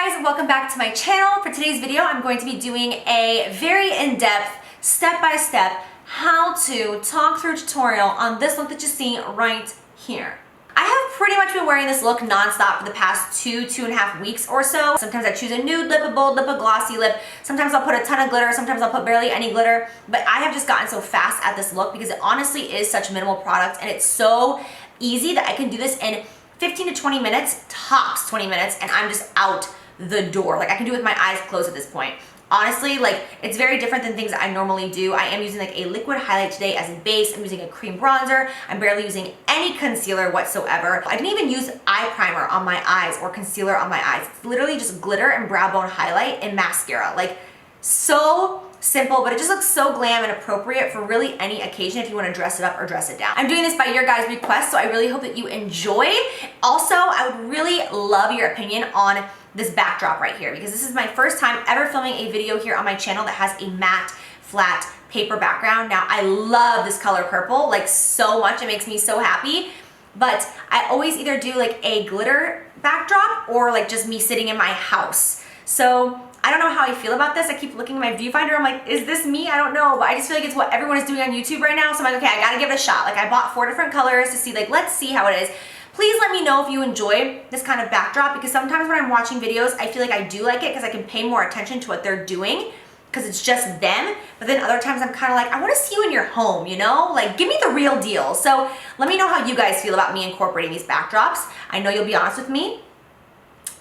guys, welcome back to my channel. For today's video, I'm going to be doing a very in-depth, step-by-step how-to talk-through tutorial on this look that you see right here. I have pretty much been wearing this look non-stop for the past two and a half weeks or so. Sometimes I choose a nude lip, a bold lip, a glossy lip. Sometimes I'll put a ton of glitter, sometimes I'll put barely any glitter. But I have just gotten so fast at this look because it honestly is such minimal product and it's so easy that I can do this in 15 to 20 minutes, tops 20 minutes, and I'm just out the door. Like I can do it with my eyes closed at this point. Honestly, like it's very different than things that I normally do. I am using like a liquid highlight today as a base. I'm using a cream bronzer. I'm barely using any concealer whatsoever. I didn't even use eye primer on my eyes or concealer on my eyes. It's literally just glitter and brow bone highlight and mascara. Like so simple, but it just looks so glam and appropriate for really any occasion if you want to dress it up or dress it down. I'm doing this by your guys' request, so I really hope that you enjoy. Also, I would really love your opinion on this backdrop right here because this is my first time ever filming a video here on my channel that has a matte, flat paper background. Now, I love this color purple like so much. It makes me so happy, but I always either do like a glitter backdrop or like just me sitting in my house. So I don't know how I feel about this. I keep looking at my viewfinder. I'm like, is this me? I don't know, but I just feel like it's what everyone is doing on YouTube right now. So I'm like, okay, I gotta give it a shot. Like I bought 4 different colors to see, like, let's see how it is. Please let me know if you enjoy this kind of backdrop because sometimes when I'm watching videos, I feel like I do like it because I can pay more attention to what they're doing because it's just them. But then other times I'm kind of like, I want to see you in your home, you know? Like, give me the real deal. So let me know how you guys feel about me incorporating these backdrops. I know you'll be honest with me.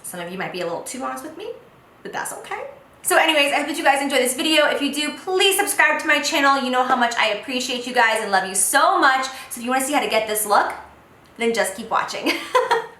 Some of you might be a little too honest with me, but that's okay. So anyways, I hope that you guys enjoy this video. If you do, please subscribe to my channel. You know how much I appreciate you guys and love you so much. So if you want to see how to get this look, then just keep watching.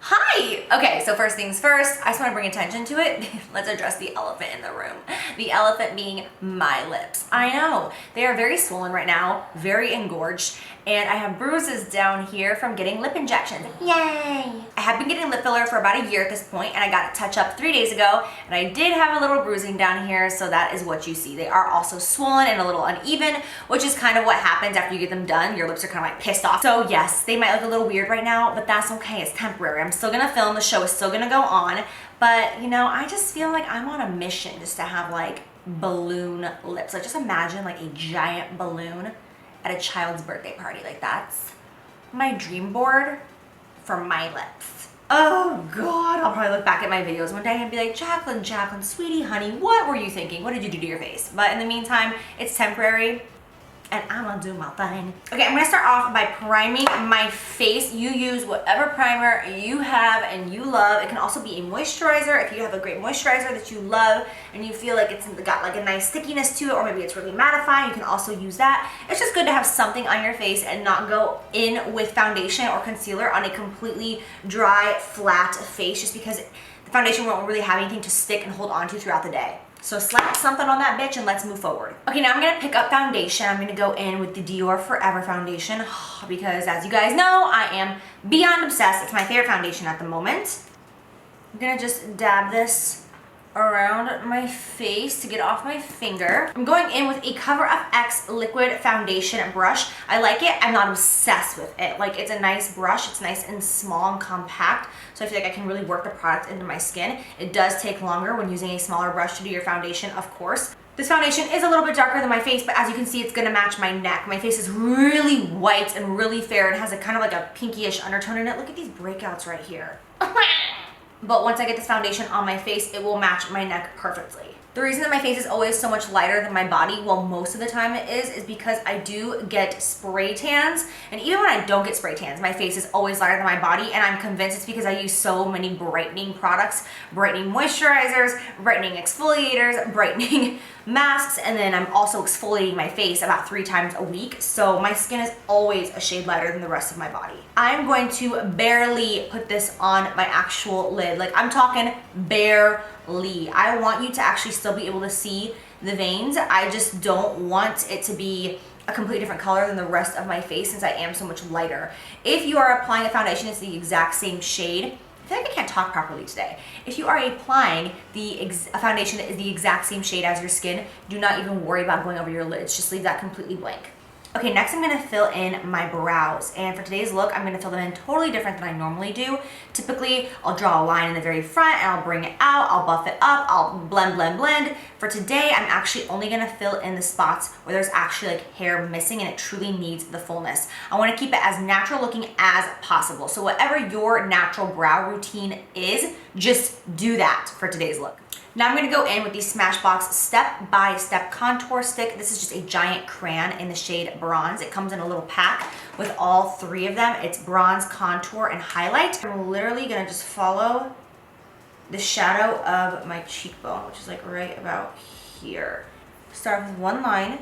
Hi! Okay, so first things first, I just want to bring attention to it. Let's address the elephant in the room. The elephant being my lips. I know, they are very swollen right now, very engorged, and I have bruises down here from getting lip injections. Yay! I have been getting lip filler for about a year at this point, and I got a touch up 3 days ago, and I did have a little bruising down here, so that is what you see. They are also swollen and a little uneven, which is kind of what happens after you get them done. Your lips are kind of like pissed off. So yes, they might look a little weird right now, but that's okay, it's temporary. I'm still gonna film, the show is still gonna go on, but you know, I just feel like I'm on a mission just to have like balloon lips. Like just imagine like a giant balloon at a child's birthday party. Like that's my dream board for my lips. Oh God, I'll probably look back at my videos one day and be like, Jaclyn, sweetie, honey, what were you thinking? What did you do to your face? But in the meantime, it's temporary and I'm gonna do my thing. Okay, I'm gonna start off by priming my face. You use whatever primer you have and you love. It can also be a moisturizer. If you have a great moisturizer that you love and you feel like it's got like a nice stickiness to it, or maybe it's really mattifying, you can also use that. It's just good to have something on your face and not go in with foundation or concealer on a completely dry, flat face, just because the foundation won't really have anything to stick and hold on to throughout the day. So slap something on that bitch and let's move forward. Okay, now I'm gonna pick up foundation. I'm gonna go in with the Dior Forever foundation because as you guys know, I am beyond obsessed. It's my favorite foundation at the moment. I'm gonna just dab this around my face to get off my finger. I'm going in with a Cover FX liquid foundation brush. I like it. I'm not obsessed with it. Like it's a nice brush. It's nice and small and compact. So I feel like I can really work the product into my skin. It does take longer when using a smaller brush to do your foundation, of course. This foundation is a little bit darker than my face, but as you can see, it's gonna match my neck. My face is really white and really fair and has a kind of like a pinkyish undertone in it. Look at these breakouts right here. But once I get this foundation on my face, it will match my neck perfectly. The reason that my face is always so much lighter than my body, well, most of the time it is because I do get spray tans. And even when I don't get spray tans, my face is always lighter than my body. And I'm convinced it's because I use so many brightening products, brightening moisturizers, brightening exfoliators, brightening masks, and then I'm also exfoliating my face about 3 times a week. So my skin is always a shade lighter than the rest of my body. I'm going to barely put this on my actual lid. Like I'm talking barely. I want you to actually still be able to see the veins. I just don't want it to be a completely different color than the rest of my face since I am so much lighter. If you are applying a foundation that's the exact same shade, I feel like I can't talk properly today. If you are applying a foundation that is the exact same shade as your skin, do not even worry about going over your lids. Just leave that completely blank. Okay, next I'm gonna fill in my brows. And for today's look, I'm gonna fill them in totally different than I normally do. Typically, I'll draw a line in the very front and I'll bring it out, I'll buff it up, I'll blend, blend, blend. For today, I'm actually only gonna fill in the spots where there's actually like hair missing and it truly needs the fullness. I wanna keep it as natural looking as possible. So whatever your natural brow routine is, just do that for today's look. Now I'm gonna go in with the Smashbox Step by Step Contour Stick. This is just a giant crayon in the shade Bronze. It comes in a little pack with all three of them. It's Bronze, Contour, and Highlight. I'm literally gonna just follow the shadow of my cheekbone, which is like right about here. Start with one line.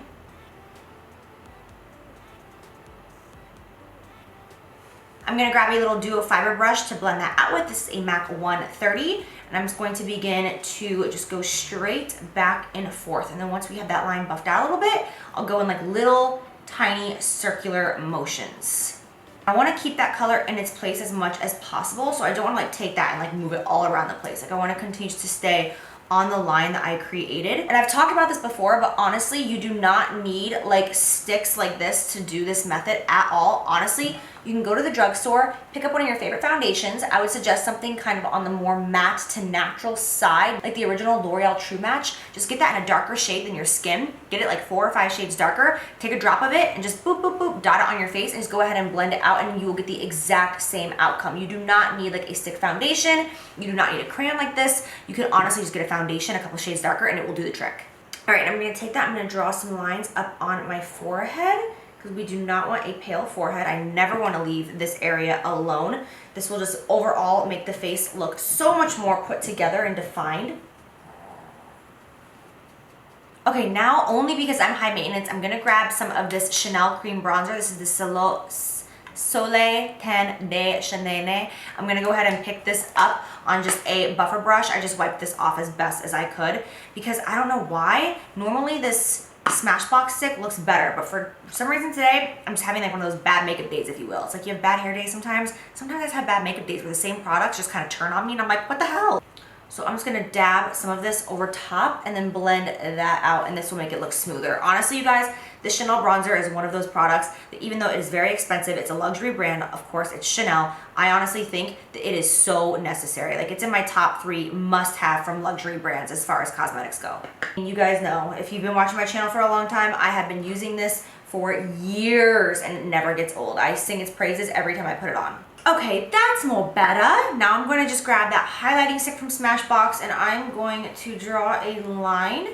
I'm gonna grab a little duo fiber brush to blend that out with. This is a MAC 130. And I'm just going to begin to just go straight back and forth. And then once we have that line buffed out a little bit, I'll go in like little tiny circular motions. I wanna keep that color in its place as much as possible. So I don't wanna like take that and like move it all around the place. Like I wanna continue to stay on the line that I created. And I've talked about this before, but honestly, you do not need like sticks like this to do this method at all. Honestly, you can go to the drugstore, pick up one of your favorite foundations. I would suggest something kind of on the more matte to natural side, like the original L'Oreal True Match. Just get that in a darker shade than your skin. Get it like 4 or 5 shades darker. Take a drop of it and just boop, boop, boop, dot it on your face and just go ahead and blend it out and you will get the exact same outcome. You do not need like a stick foundation. You do not need a crayon like this. You can honestly just get a foundation, a couple shades darker, and it will do the trick. All right, I'm gonna take that, I'm gonna draw some lines up on my forehead, because we do not want a pale forehead. I never want to leave this area alone. This will just overall make the face look so much more put together and defined. Okay, now only because I'm high maintenance, I'm gonna grab some of this Chanel cream bronzer. This is the Soleil Tan de Chanel. I'm gonna go ahead and pick this up on just a buffer brush. I just wiped this off as best as I could because I don't know why. Normally this Smashbox stick looks better, but for some reason today, I'm just having like one of those bad makeup days, if you will. It's like you have bad hair days sometimes. Sometimes I just have bad makeup days where the same products just kind of turn on me and I'm like, what the hell? So I'm just gonna dab some of this over top and then blend that out, and this will make it look smoother. Honestly, you guys, the Chanel bronzer is one of those products that even though it is very expensive, it's a luxury brand, of course, it's Chanel, I honestly think that it is so necessary. Like it's in my top 3 must-have from luxury brands as far as cosmetics go. And you guys know, if you've been watching my channel for a long time, I have been using this for years and it never gets old. I sing its praises every time I put it on. Okay, that's more better. Now I'm going to just grab that highlighting stick from Smashbox and I'm going to draw a line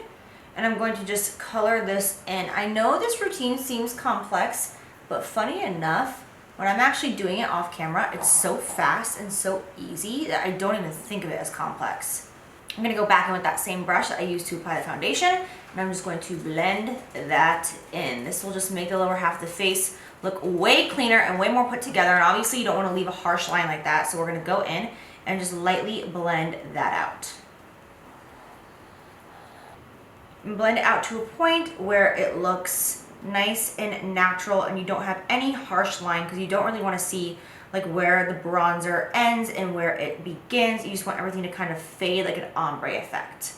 and I'm going to just color this in. I know this routine seems complex, but funny enough, when I'm actually doing it off camera, it's so fast and so easy that I don't even think of it as complex. I'm gonna go back in with that same brush that I used to apply the foundation, and I'm just going to blend that in. This will just make the lower half of the face look way cleaner and way more put together, and obviously you don't wanna leave a harsh line like that, so we're gonna go in and just lightly blend that out. And blend it out to a point where it looks nice and natural and you don't have any harsh line, because you don't really want to see like where the bronzer ends and where it begins. You just want everything to kind of fade like an ombre effect.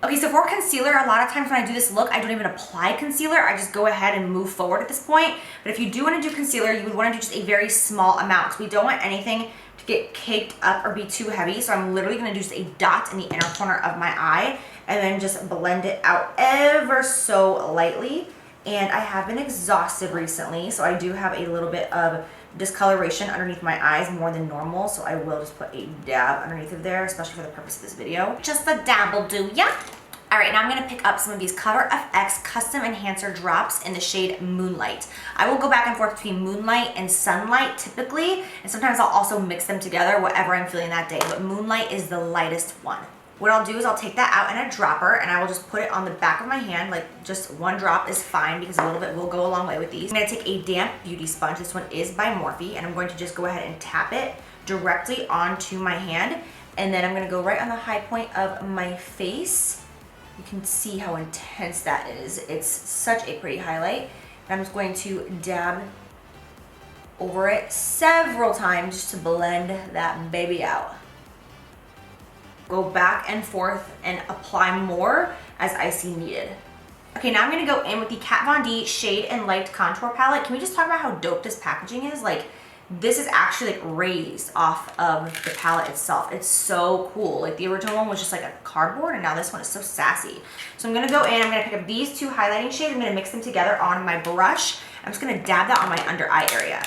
Okay, so for concealer, a lot of times when I do this look, I don't even apply concealer. I just go ahead and move forward at this point. But if you do want to do concealer, you would want to do just a very small amount, because we don't want anything to get caked up or be too heavy. So I'm literally going to do just a dot in the inner corner of my eye and then just blend it out ever so lightly. And I have been exhausted recently, so I do have a little bit of discoloration underneath my eyes more than normal, so I will just put a dab underneath of there, especially for the purpose of this video. Just a dab will do, yeah. All right, now I'm gonna pick up some of these Color FX Custom Enhancer drops in the shade Moonlight. I will go back and forth between Moonlight and Sunlight typically, and sometimes I'll also mix them together, whatever I'm feeling that day, but Moonlight is the lightest one. What I'll do is I'll take that out in a dropper and I will just put it on the back of my hand, like just one drop is fine because a little bit will go a long way with these. I'm gonna take a damp beauty sponge, this one is by MORPHE, and I'm going to just go ahead and tap it directly onto my hand, and then I'm gonna go right on the high point of my face. You can see how intense that is. It's such a pretty highlight. And I'm just going to dab over it several times just to blend that baby out. Go back and forth and apply more as I see needed. Okay, now I'm gonna go in with the Kat Von D Shade and Light Contour Palette. Can we just talk about how dope this packaging is? Like, this is actually like raised off of the palette itself. It's so cool. Like the original one was just like a cardboard and now this one is so sassy. So I'm gonna go in, I'm gonna pick up these two highlighting shades. I'm gonna mix them together on my brush. I'm just gonna dab that on my under eye area.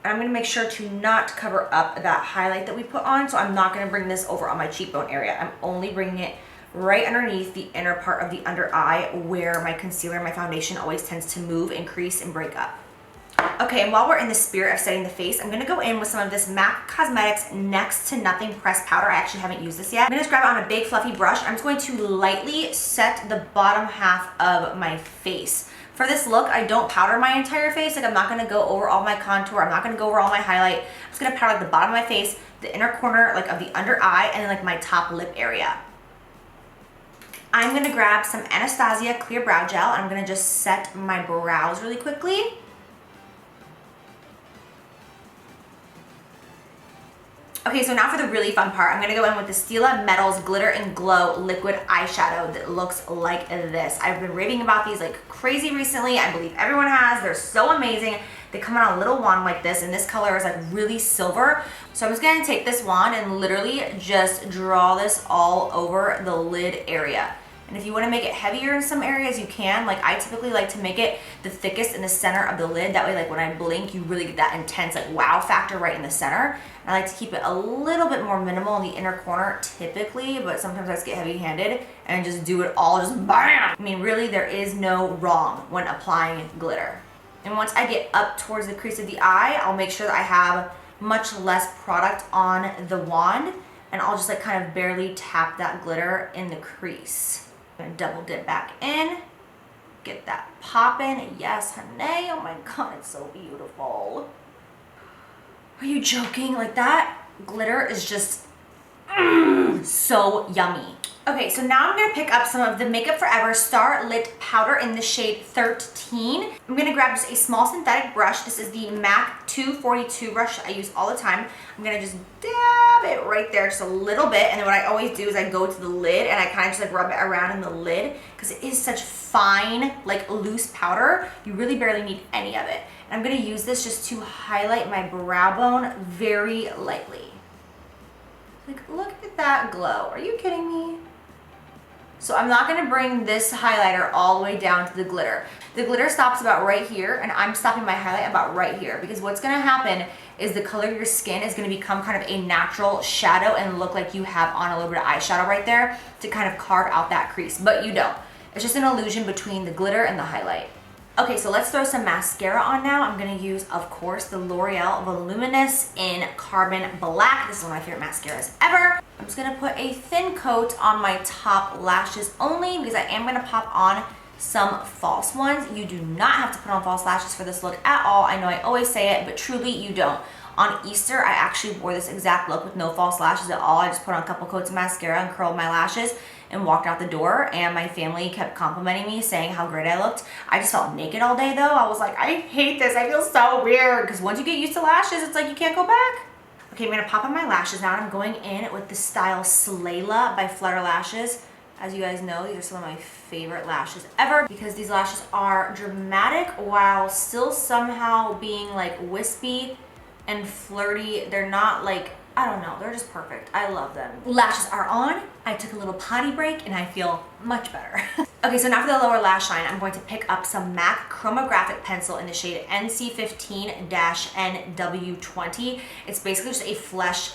And I'm gonna make sure to not cover up that highlight that we put on. So I'm not gonna bring this over on my cheekbone area. I'm only bringing it right underneath the inner part of the under eye where my concealer and my foundation always tends to move, increase, and break up. Okay, and while we're in the spirit of setting the face, I'm gonna go in with some of this MAC Cosmetics Next to Nothing pressed powder. I actually haven't used this yet. I'm gonna just grab it on a big fluffy brush. I'm just going to lightly set the bottom half of my face. For this look, I don't powder my entire face. Like I'm not gonna go over all my contour. I'm not gonna go over all my highlight. I'm just gonna powder like the bottom of my face, the inner corner like of the under eye, and then like my top lip area. I'm gonna grab some Anastasia Clear Brow Gel. I'm gonna just set my brows really quickly. Okay, so now for the really fun part, I'm gonna go in with the Stila Metals Glitter and Glow Liquid Eyeshadow that looks like this. I've been raving about these like crazy recently. I believe everyone has. They're so amazing. They come on a little wand like this, and this color is like really silver. So I'm just gonna take this wand and literally just draw this all over the lid area. And if you want to make it heavier in some areas, you can. Like I typically like to make it the thickest in the center of the lid. That way, like when I blink, you really get that intense like wow factor right in the center. And I like to keep it a little bit more minimal in the inner corner typically, but sometimes I just get heavy-handed and just do it all just bam. I mean, really, there is no wrong when applying glitter. And once I get up towards the crease of the eye, I'll make sure that I have much less product on the wand, and I'll just like kind of barely tap that glitter in the crease. I'm gonna double dip back in, get that poppin'. Yes, honey. Oh my God, it's so beautiful. Are you joking? Like that glitter is just so yummy. Okay, so now I'm gonna pick up some of the Makeup Forever Star Lit Powder in the shade 13. I'm gonna grab just a small synthetic brush. This is the MAC 242 brush I use all the time. I'm gonna just dab it right there just a little bit, and then what I always do is I go to the lid and I kind of just like rub it around in the lid because it is such fine, like loose powder. You really barely need any of it. And I'm gonna use this just to highlight my brow bone very lightly. Like, look at that glow. Are you kidding me? So I'm not gonna bring this highlighter all the way down to the glitter. The glitter stops about right here, and I'm stopping my highlight about right here, because what's gonna happen is the color of your skin is gonna become kind of a natural shadow and look like you have on a little bit of eyeshadow right there to kind of carve out that crease, but you don't. It's just an illusion between the glitter and the highlight. Okay, so let's throw some mascara on now. I'm gonna use, of course, the L'Oreal Voluminous in Carbon Black. This is one of my favorite mascaras ever. I'm just gonna put a thin coat on my top lashes only because I am gonna pop on some false ones. You do not have to put on false lashes for this look at all. I know I always say it, but truly you don't. On Easter, I actually wore this exact look with no false lashes at all. I just put on a couple coats of mascara and curled my lashes and walked out the door, and my family kept complimenting me, saying how great I looked. I just felt naked all day though. I was like, I hate this. I feel so weird, because once you get used to lashes, it's like you can't go back. Okay, I'm gonna pop on my lashes now, and I'm going in with the style Slayla by Flutter Lashes. As you guys know, these are some of my favorite lashes ever because these lashes are dramatic while still somehow being like wispy and flirty. They're not like, I don't know, they're just perfect. I love them. Lashes are on. I took a little potty break and I feel much better. Okay, so now for the lower lash line, I'm going to pick up some MAC Chromographic Pencil in the shade NC15-NW20. It's basically just a flesh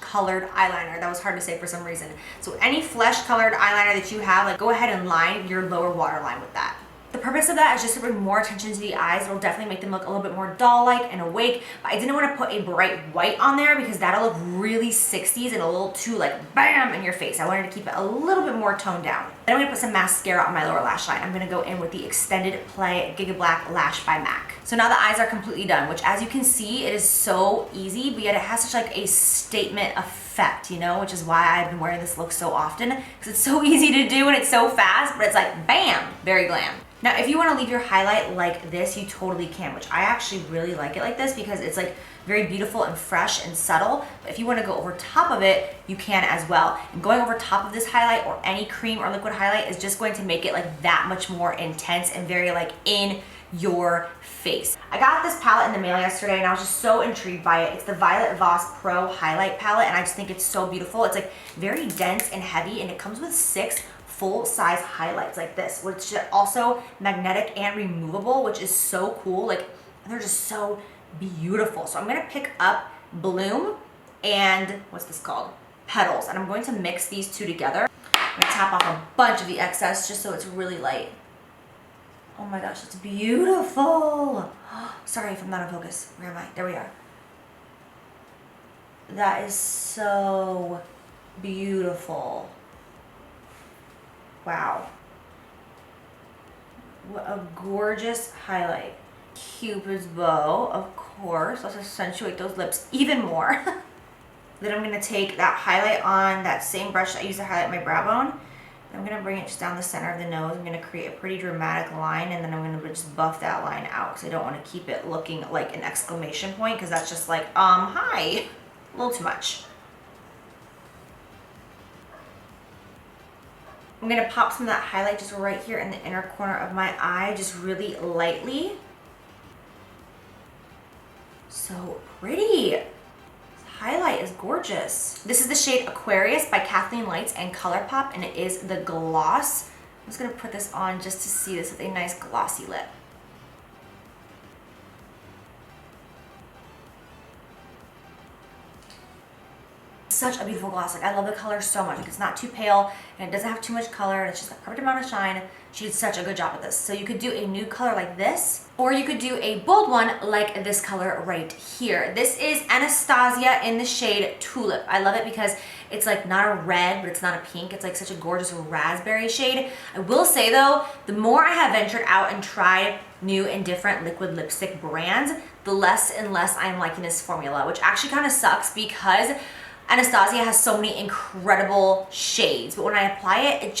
colored eyeliner. That was hard to say for some reason. So any flesh colored eyeliner that you have, like go ahead and line your lower waterline with that. The purpose of that is just to bring more attention to the eyes. It'll definitely make them look a little bit more doll-like and awake, but I didn't want to put a bright white on there because that'll look really 60s and a little too like bam in your face. I wanted to keep it a little bit more toned down. Then I'm going to put some mascara on my lower lash line. I'm going to go in with the Extended Play Giga Black Lash by MAC. So now the eyes are completely done, which as you can see, it is so easy, but yet it has such like a statement effect, you know, which is why I've been wearing this look so often, because it's so easy to do and it's so fast, but it's like bam, very glam. Now, if you want to leave your highlight like this, you totally can, which I actually really like it like this because it's like very beautiful and fresh and subtle. But if you want to go over top of it, you can as well. And going over top of this highlight or any cream or liquid highlight is just going to make it like that much more intense and very like in your face. I got this palette in the mail yesterday and I was just so intrigued by it. It's the Violet Voss Pro Highlight Palette and I just think it's so beautiful. It's like very dense and heavy and it comes with 6 full-size highlights like this, which are also magnetic and removable, which is so cool. Like, they're just so beautiful. So I'm gonna pick up Bloom and what's this called? Petals, and I'm going to mix these two together. I'm gonna tap off a bunch of the excess just so it's really light. Oh my gosh, it's beautiful. Sorry if I'm not in focus. Where am I? There we are. That is so beautiful. Wow. What a gorgeous highlight. Cupid's bow, of course. Let's accentuate those lips even more. Then I'm going to take that highlight on that same brush that I used to highlight my brow bone. I'm going to bring it just down the center of the nose. I'm going to create a pretty dramatic line and then I'm going to just buff that line out because I don't want to keep it looking like an exclamation point because that's just like, hi. A little too much. I'm gonna pop some of that highlight just right here in the inner corner of my eye, just really lightly. So pretty. This highlight is gorgeous. This is the shade Aquarius by Kathleen Lights and Colourpop, and it is the gloss. I'm just gonna put this on just to see this with a nice glossy lip. Such a beautiful gloss. Like, I love the color so much. Like, it's not too pale and it doesn't have too much color and it's just the perfect amount of shine. She did such a good job with this. So you could do a nude color like this, or you could do a bold one like this color right here. This is Anastasia in the shade Tulip. I love it because it's like not a red, but it's not a pink. It's like such a gorgeous raspberry shade. I will say though, the more I have ventured out and tried new and different liquid lipstick brands, the less and less I'm liking this formula, which actually kind of sucks because Anastasia has so many incredible shades, but when I apply it, it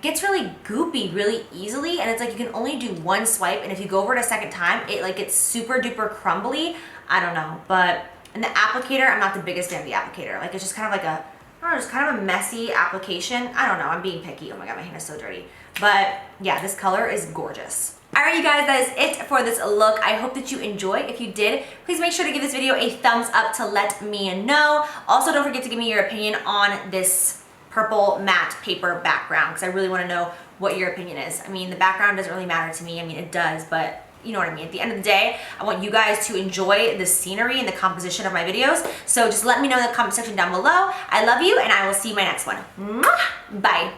gets really goopy really easily, and it's like you can only do one swipe, and if you go over it a second time, it like gets super duper crumbly. I don't know, but in the applicator, I'm not the biggest fan of the applicator. Like, it's just kind of like a, I don't know, just kind of a messy application. I don't know, I'm being picky. Oh my god, my hand is so dirty. But yeah, this color is gorgeous. Alright you guys, that is it for this look. I hope that you enjoy. If you did, please make sure to give this video a thumbs up to let me know. Also, don't forget to give me your opinion on this purple matte paper background because I really want to know what your opinion is. I mean, the background doesn't really matter to me. I mean, it does, but you know what I mean. At the end of the day, I want you guys to enjoy the scenery and the composition of my videos. So just let me know in the comment section down below. I love you, and I will see you in my next one. Mwah! Bye.